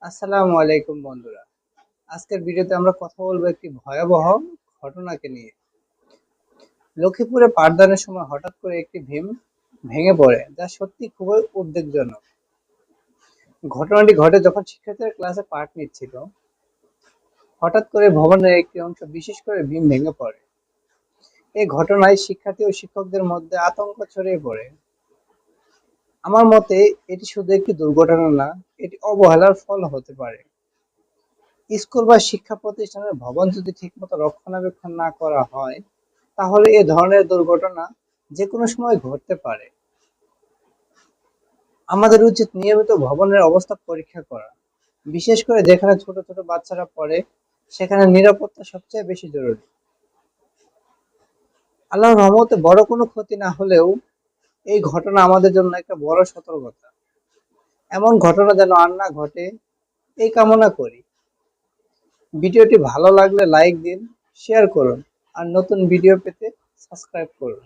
আসসালামু আলাইকুম বন্ধুরা। আজকের ভিডিওতে আমরা কথা বলবো একটি ভয়াবহ ঘটনাকে নিয়ে। লক্ষ্মীপুরে পাঠদানের সময় হঠাৎ করে একটি ভীম ভেঙে পড়ে, যা সত্যি খুবই উদ্বেগজনক। ঘটনাটি ঘটে যখন শিক্ষার্থীরা ক্লাসে পাঠ নিচ্ছিল। হঠাৎ করে ভবনের একটি অংশ, বিশেষ করে ভীম ভেঙে পড়ে। এই ঘটনায় শিক্ষার্থী ও শিক্ষকদের মধ্যে আতঙ্ক ছড়িয়ে পড়ে। আমার মতে এটি শুধু একটি দুর্ঘটনা না, এটি অবহেলার ফল হতে পারে। স্কুল বা শিক্ষা প্রতিষ্ঠানের ভবন যদি ঠিকমতো রক্ষণাবেক্ষণ না করা হয়, তাহলে এ ধরনের দুর্ঘটনা যেকোনো সময় ঘটতে পারে। আমাদের উচিত নিয়মিত ভবনের অবস্থা পরীক্ষা করা, বিশেষ করে যেখানে ছোট ছোট বাচ্চারা পড়ে, সেখানে নিরাপত্তা সবচেয়ে বেশি জরুরি। আল্লাহর রহমতে বড় কোনো ক্ষতি না হলেও এই ঘটনা আমাদের জন্য একটা বড় সতর্কতা। এমন ঘটনা যেন আর না ঘটে, এই কামনা করি। ভিডিওটি ভালো লাগলে লাইক দিন, শেয়ার করুন, আর নতুন ভিডিও পেতে সাবস্ক্রাইব করুন।